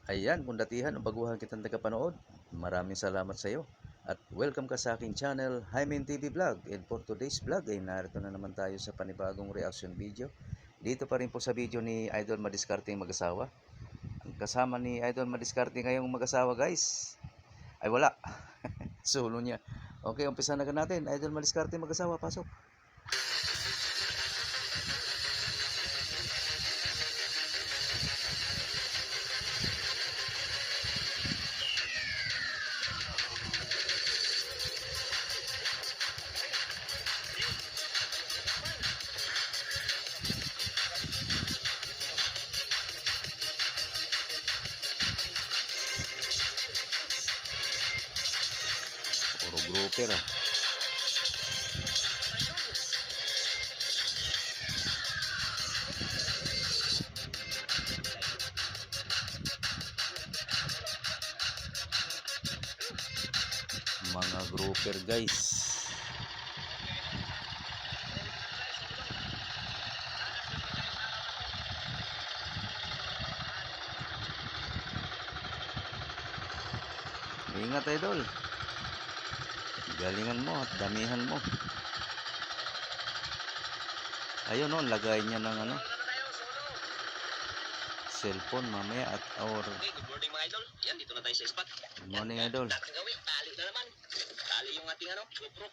Ayan, kung datihan o baguhan kitang tagapanood, maraming salamat sa iyo. At welcome ka sa aking channel, Hymen TV Vlog. And for today's vlog ay narito na naman tayo sa panibagong reaction video. Dito pa rin po sa video ni Idol Madiscardeng mag-asawa. Ang kasama ni Idol Madiscarte ngayong mag-asawa guys, ay wala. Solo niya. Okay, umpisa na natin. Idol Madiscarte mag-asawa, pasok. Puro grouper ah. Mga grouper guys. Ingat idol. Galingan mo at damihan mo. Ayun o, lagay niya ng ano, cellphone mamaya at our... Okay, good morning mga idol. Yan, dito na tayo sa spot. Good morning idol. Dapat gawin, tali na naman. Tali yung ating ano, GoPro.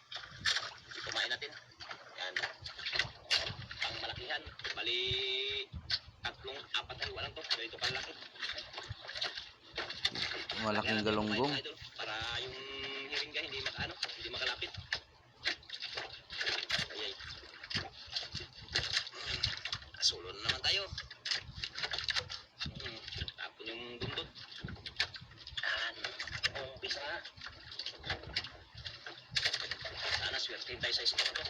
Kumain natin. Yan. Ang malakihan. Bali, apat na walang to. Ganito kalaki. Malaking galunggong. Idol, para yung hiringga hindi hindi makalapit. Ayay. Solo na naman tayo. Tapon yung dundot. Umpisa na. Sana swertin tayo sa spot ko.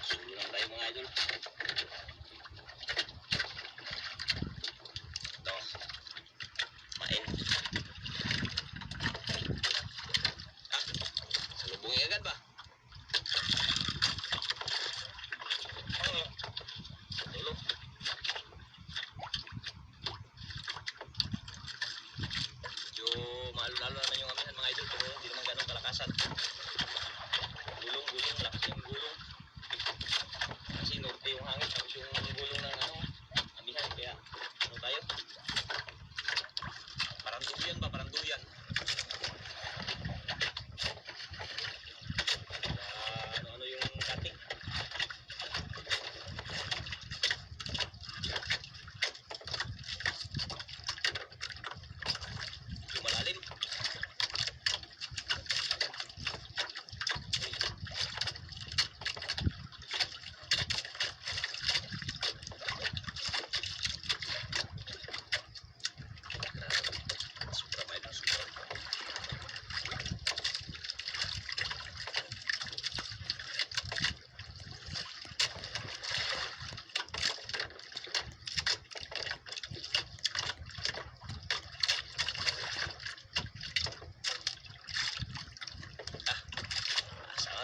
Solo lang tayo mga idol. Ito. Main. Salubungin agad ba? Tulo. Medyo mahalo-lalo naman yung amihan mga idol, pero hindi naman ganun kalakasan. Gulong-gulong, lakas yung gulong. Kasi norte yung hangin, tapos yung gulong ng amihan, kaya tayo? Parang duyan ba? Parang duyan. Ano yung kating. Yung malalim. Supra ba ito? Supra.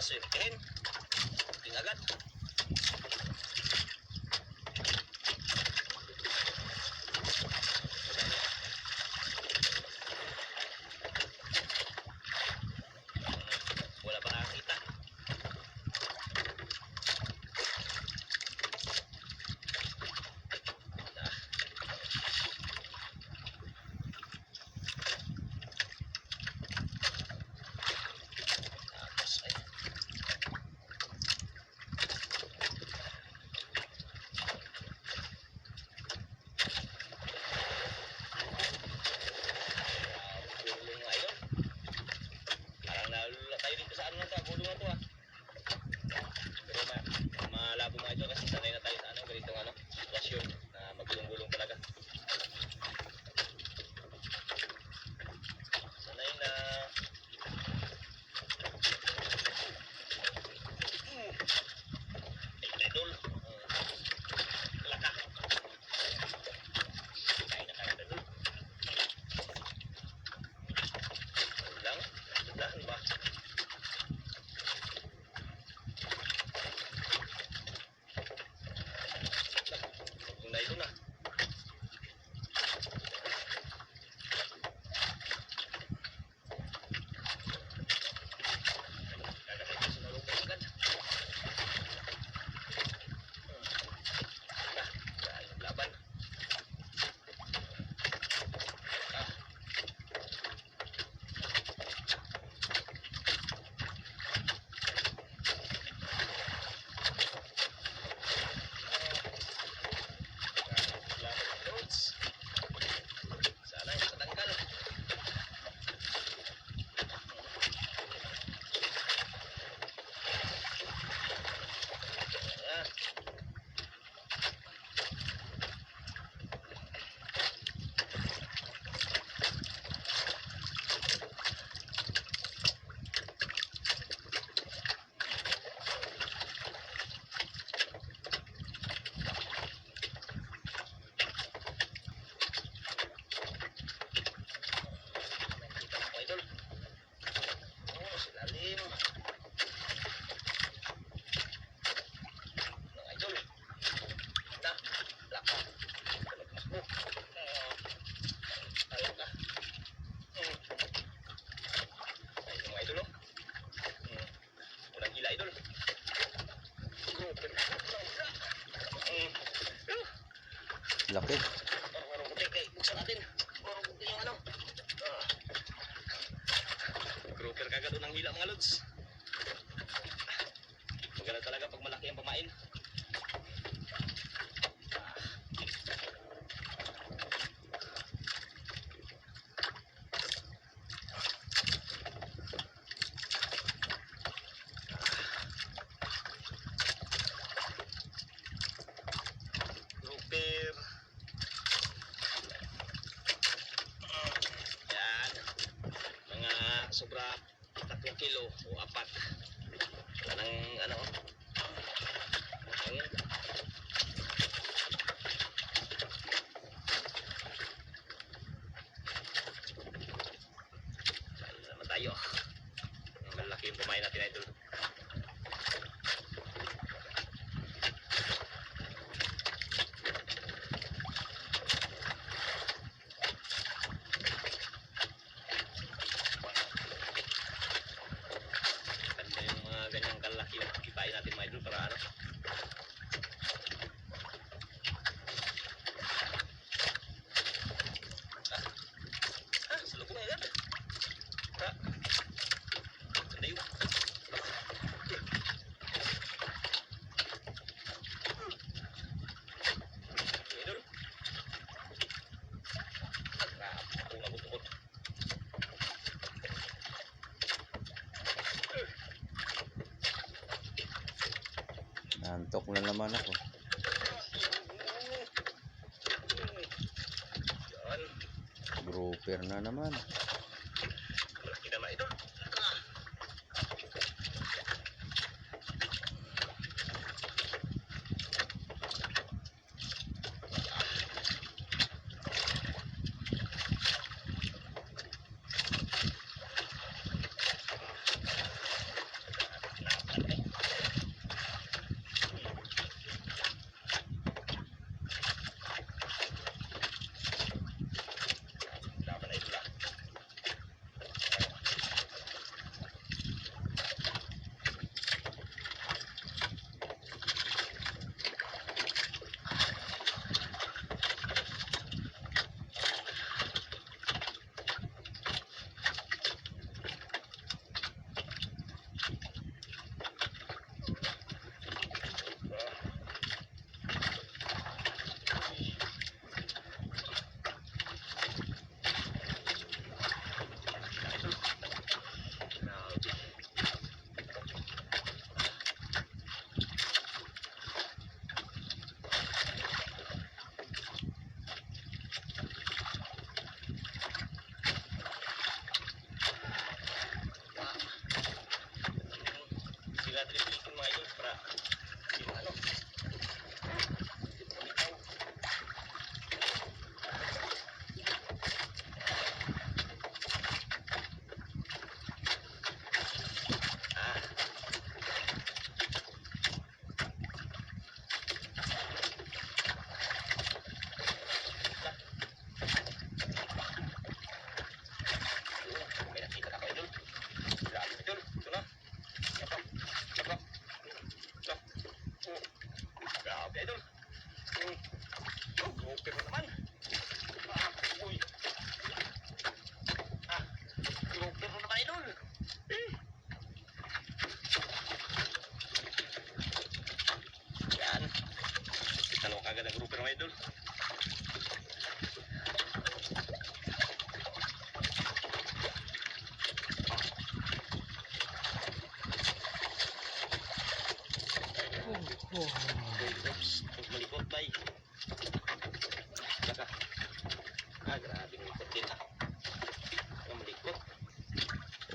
Sirkehin. Tingagad. Wala pa nakakita. Tapos ay Laki. Warong puti kay buksan natin. Warong puti yung ano. Ah. Grouper kagad ng hila mga lods. Maganda talaga pag malaki ang pamain. Grouper. Yan. Mga sobra 3 kilo o 4. Wala nang ano. Ayun. Saan naman tayo? Malaki yung pumain natin, idol. Ganda yung mga ganyang kalaki na kitain natin, mga idol, para ano. Salubong na yan. Ganda yun. Idol. Ako nga butukot. Nantok na naman ako. Yan. Grouper na naman. Malaki na, mga idol. Laban na idol. Sila tripilitin, mga idol, para hindi mo ano. Lumitaw. May nakita na ako, idol. Grabe, idol. Ito na. Ito. Ito. Ito. Grabe, idol. Grouper na naman. Uy. Grouper na naman, idol. Yan. Dalawa kagad ang grouper, mga idol. Oops, malikot bay. Saka. Grabe malikot din malikot.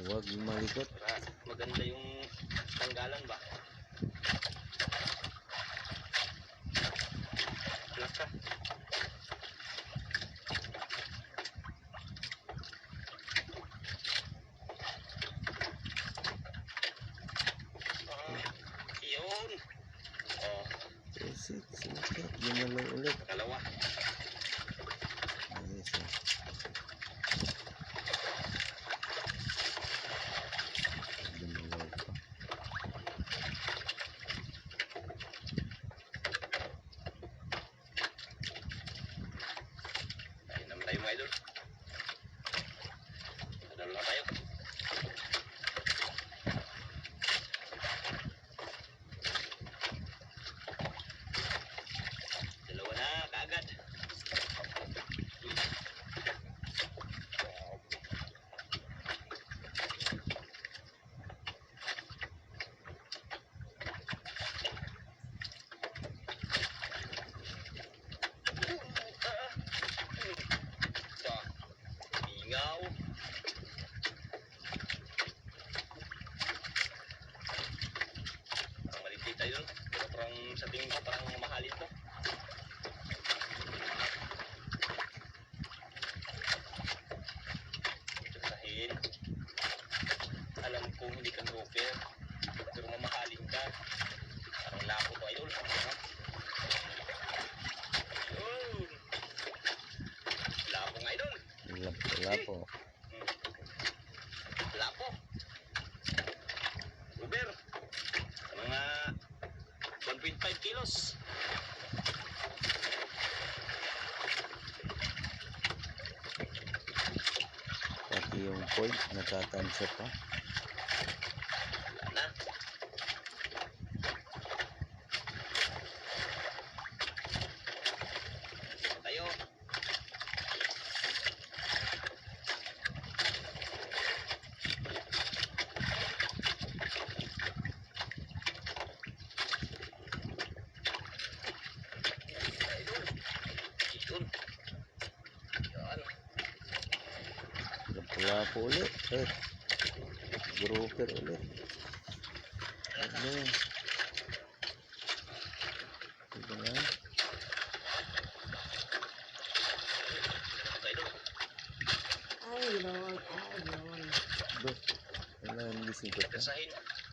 Huwag malikot. Para maganda yung tanggalan ba. Laka. Yun. Sikat. Gumalaw ulit. Pangalawa. Ayos. Gumalaw pa. lapo to idol. Yun. Lapo nga idol. Lapo. Lapo. Uber. Mga 1.5 kilos. Pati yung point natatansya pa. Na. Tayo. Yun. Yan. Lapo ulit. Grouper ulit. Ano? Ito na. Idol. Wala yung gising ko pa. Kasahin.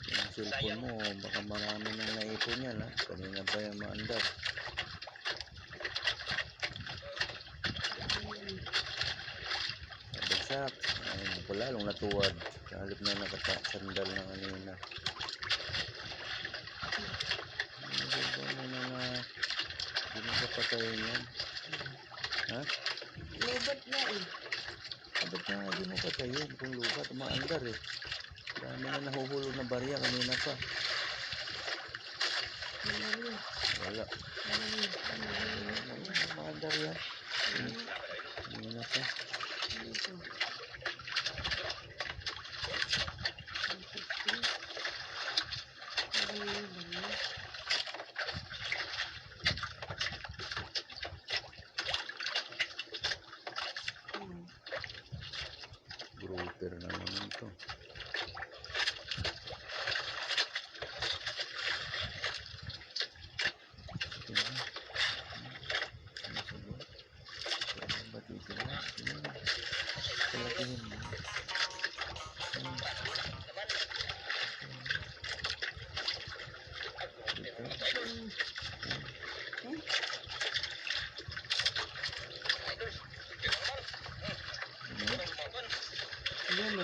Yung cellphone mo, baka marami nang naipon yan ha. Kanina pa yung maandar. Bagsak. Ay, lalong natuwad. Halip na nakasandal na kanina. Ano ba na hindi mo kapatayin yan? Ha? Lobat na eh. Ba't nga hindi mo patayin kung lubat? Maandar eh. Dami na nahuhulog na barya kanina pa. Wala. Maandar yan. Kanina pa. Grouper na naman ito.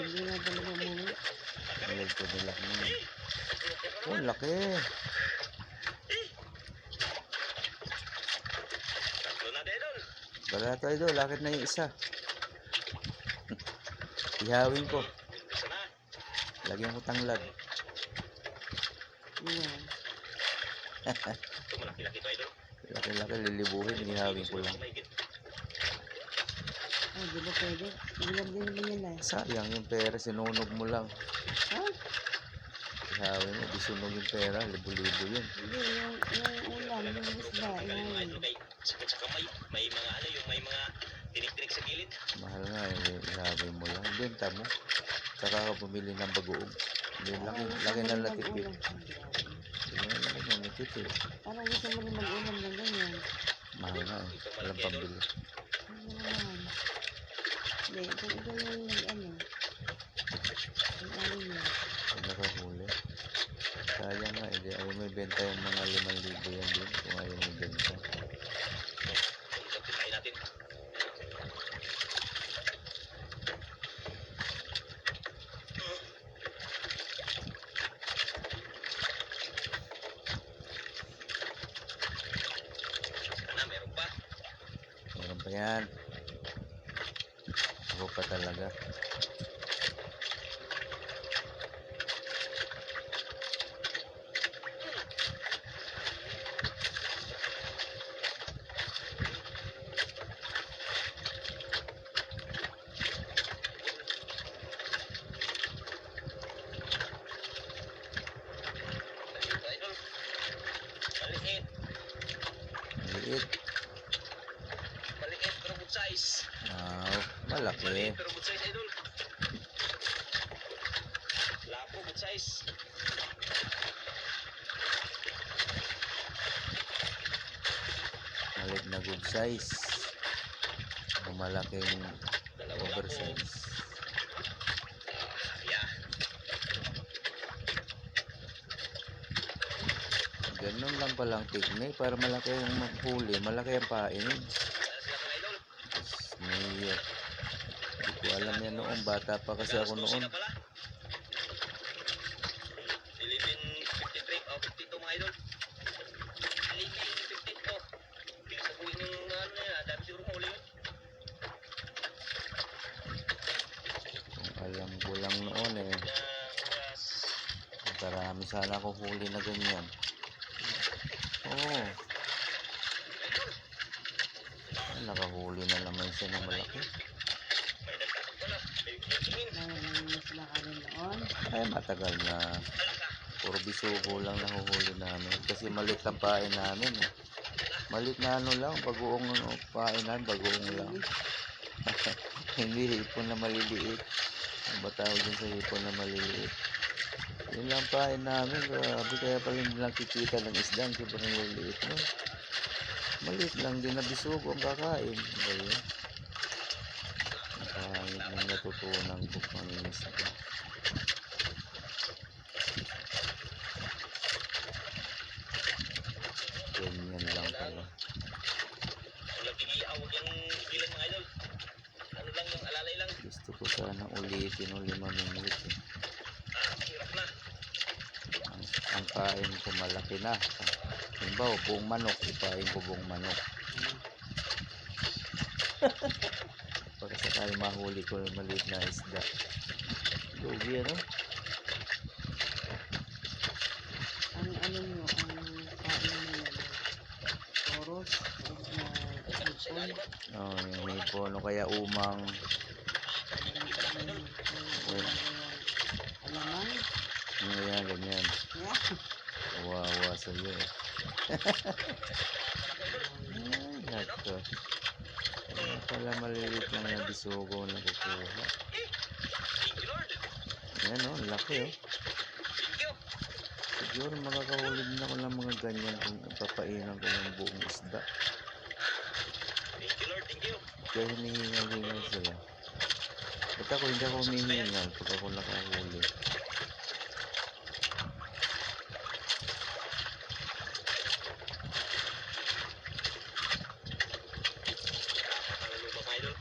Hindi na talaga mo. Alag ko nila mo. Oh, laki. Tatlo na din idol. Barato idol, lakit na yung isa. Ihawin ko. Isa na. Lagyan ko tanglad. Iwan. Ito malaki-laki to idol. Laki-laki, lilibuhin. Ihawin ko lang. Ay, di ba pwede? Ilan din naman yan eh. Sayang yung pera, sinunog mo lang. Ha? Ihawin mo, di sunog yung pera. Libo-libo yun. Hindi, yung ulam, yung isda, Magaling mga idol yung kay sakit sa kamay. May mga ano yung may mga tinik-tinik sa gilid. Mahal nga, ihawin mo lang. Benta mo. Saka ka bumili ng bagoong. Hindi, laki na natipid. Laki na natipid. Parang gusto mo rin mag-ulam ng ganyan. Mahal nga eh. Walang pambili. Ano naman? Hindi, kung ikaw yung nag-ano. Ang ano yun. Kung nakahuli. Sayang nga, hindi ayaw may benta yung mga 5,000 yan din. Kung ayaw may benta. Isang tinahin natin. Sana meron pa. Meron pa yan. Ako pa talaga. Idol. Maliit. Maliit. Maliit pero good size. Malaki. Maliit pero good size idol. Lapo good size. Maliit na good size. O malaking Dalawang lapo. oversize. Yeah. Ganun lang palang technique para malaki ang huli, malaki ang pain. Ayan sila mga idol. May, hindi ko alam yan noon, bata pa kasi ako Alas 12 noon. na pala. 11:53 o 52 mga idol. 11:52. Sa buhay ng ano na yan, dami siguro mahuli yun. Kung alam ko lang noon eh, Na oras. marami sana ako huli na ganyan. Oo, nakahuli na naman siya ng malaki. May nagtatag pala. May tingin. Nanginginis na ka rin noon. Ay, matagal na. Puro bisugo lang nahuhuli namin. Kasi malit ang pain namin. Eh. Malit na ano lang, bagoong pain namin, bagoong lang. Hindi hipon na maliliit. Ang ba tawag dyan sa hipon na maliliit? Yun lang pain namin. Grabe, kaya pala hindi lang kikita ng isda. Ang sobrang liliit no? Maliit lang din na bisugo ang kakain. Ba yun? Nakahit na natutunan ko panginis ko. Ganyan lang pala. Walang tigilaw, huwag yung tigilan mga idol. Ano lang yung alalay lang. Gusto ko sana ulitin o 5 minutes. Eh. Hirap na. Ang kain ko malaki na. Halimbawa, buong manok. Ipain ko buong manok. Pagka sakali mahuli ko yung maliit na isda. Lugi ano? Ang ano nyo, ang kain mo yan. Toros, na hipon. Oh, yung hipon o kaya umang. Alamang. Ganyan, ganyan. Yeah. Kawawa sa'yo eh. Ay, nako. Kaya pala maliliit lang na bisugo na kukuha. Thank you Lord. Ayan o, laki o. Thank you. Siguro makakahuli din ako ng mga ganyan kung papainan ko ng buong isda. Thank you Lord. Thank you. Kaya hinihingal-hingal sila. Ba't ako hindi ako humihingal pag ako nakahuli? Ang lupa mga idol.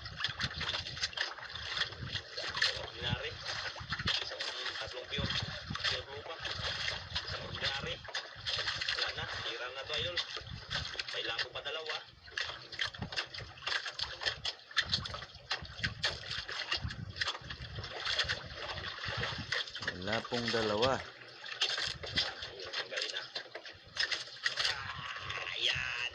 Ordinary. Isang tatlong pure lupa. Isang ordinary. Wala na. Hirang na to idol. May labo pa dalawa. Wala pong dalawa. Hirap ang galing na. Ayan.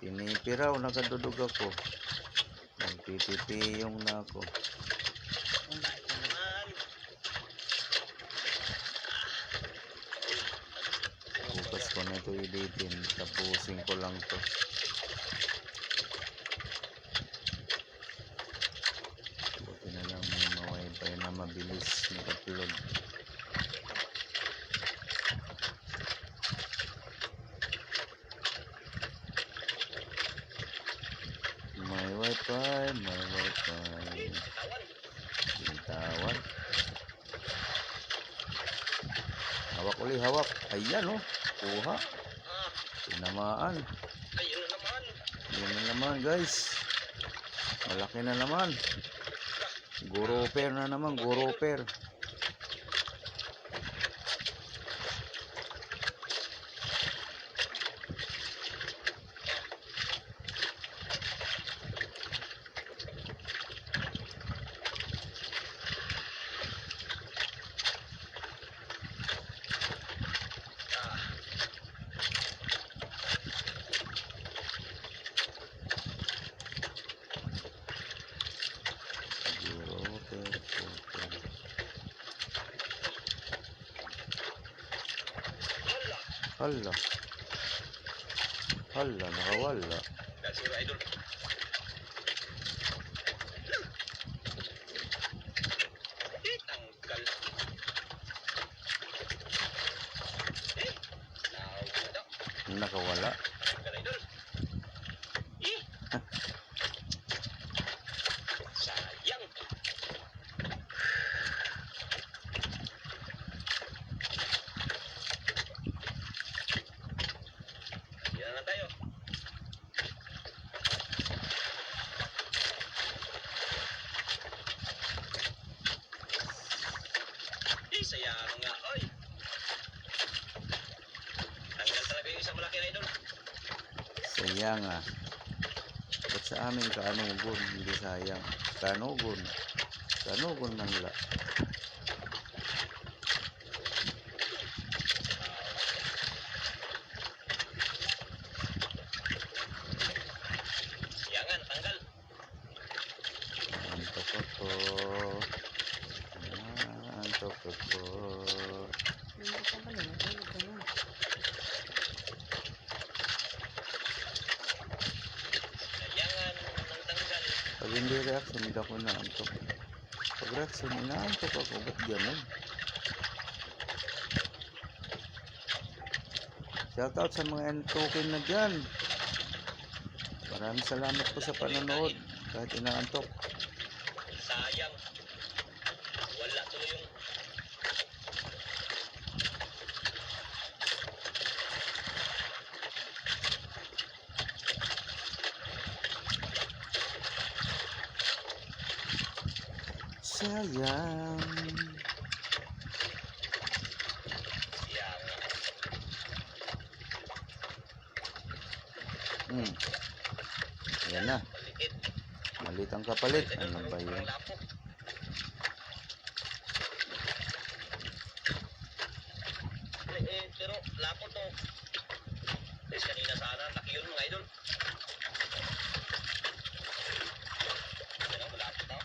Pinipiraw, nakadudog ako. Nagpipipiyong na ako. Naman. Bukas ko na ito editin. Tapusin ko lang to. Buti na lang may ma-wifi na mabilis mag-upload. May wifi, may wifi. Tawan. Bintawan. Hawak uli, hawak. Ayan oh. Kuha. Ah, Tinamaan. ayun na naman. Yan na naman guys. Malaki na naman. Grouper na naman, grouper. Grouper, grouper. Wala. Hala. Hala, nakawala. That's your idol. Tanggal. Nawala. Nakawala. Tanggal idol. Sayang ah. Ba't sa amin kaanugon, hindi sayang. Kaanugon. Kaanugon man la. Yangan, tanggal. Antok ako. Antok ako. Hindi ka pala. Matulog ka na. Yangan, ng tanggal. Pag hindi reaction, hindi ako naantok. Pag reaction, inaantok ako. Ba't ganun? Shoutout sa mga antokin na dyan. Maraming salamat po sa panonood. Kahit inaantok. Sayang. Wala tuloy yung... Sayang. Yangan. Yan na. Maliit. Malit ang kapalit. Ano ba yun? Ang lapo. Pero lapo to. Guys, kanina sana laki yun mga idol. Ano, lapo to.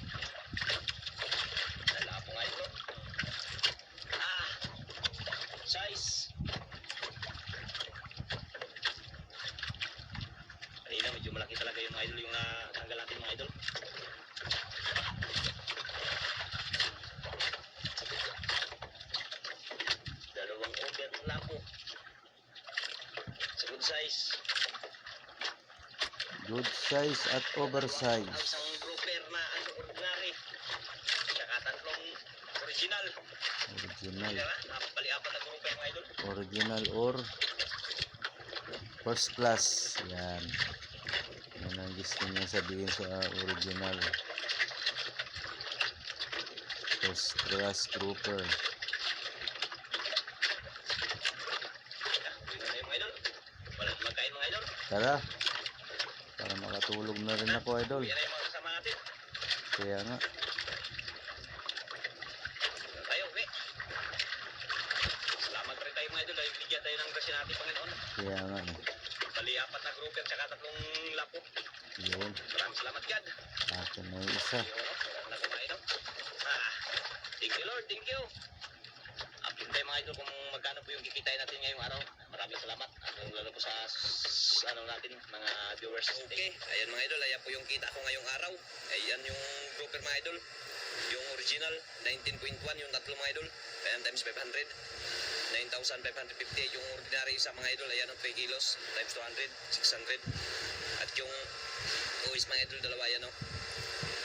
Ay, lapo nga ito. Size. Kanina medyo malaki talaga yung mga idol, yung tanggal natin mga idol. Dalawang order ng lapo. Sa good size. Good size at Ang oversize. isang grouper na ordinary. Tsaka tatlong original. Original. Diba? Napapali-apat na grouper mga idol. Original or first class. Yan. Yan ang gusto niya sabihin sa original. First class grouper. Yun na yung mga idol. Wala na magkain mga idol. Tara. Para makatulog na rin ako, idol. Yan na yung mga kasama natin. Kaya nga. Tayo, okay. Salamat rin tayo mga idol. Dahil bigyan tayo ng grasya natin, Panginoon. Kaya nga. Bali-apat na grouper tsaka tatlong lapo. Yun. Maraming salamat, God. Akin na yung isa. Yun, wala na kumain, no? Thank you, Lord. Thank you. Update tayo mga idol kung magkano po yung kikitay natin ngayong araw. Maraming salamat. Lalo po sa ano natin, mga viewers. Okay. Ayan mga idol. Ayan po yung kita ko ngayong araw. Ayan yung grouper mga idol. Yung original, 19.1 yung tatlo mga idol. Ayan times 500. 9,550 yung ordinary sa mga idol. Ayan 3 kilos times 200, 600. At yung uwis mga idol, dalawa yan, no?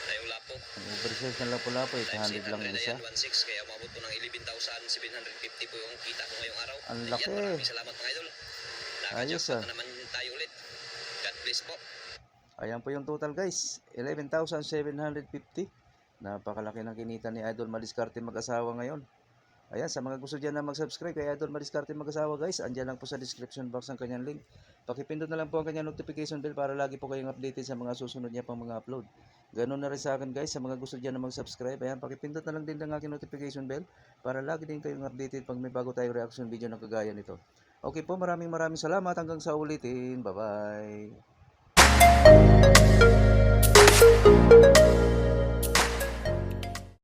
Yung lapo. Ang oversize na lapo-lapo, 800 lang yung isa. Ayan, 1.6 kaya umabot po ng 11,750 po yung kita ko ngayong araw. Ang Ayan, laki. maraming salamat mga idol. Ayos, Nakajackpot na naman tayo ulit. God bless po. Ayan po yung total, guys. 11,750. Napakalaki ng kinita ni Idol Madiskarte mag-asawa ngayon. Ayan, sa mga gusto dyan na mag-subscribe kay Idol Madiskarte mag-asawa, guys, andyan lang po sa description box ang kanyang link. Pakipindot na lang po ang kanyang notification bell para lagi po kayong updated sa mga susunod niya pang mga upload. Ganun na rin sa akin, guys, sa mga gusto dyan na mag-subscribe. Ayan, pakipindot na lang din ang aking notification bell para lagi din kayong updated pag may bago tayong reaction video na kagaya nito. Okay po, maraming salamat. Hanggang sa ulitin. Bye-bye.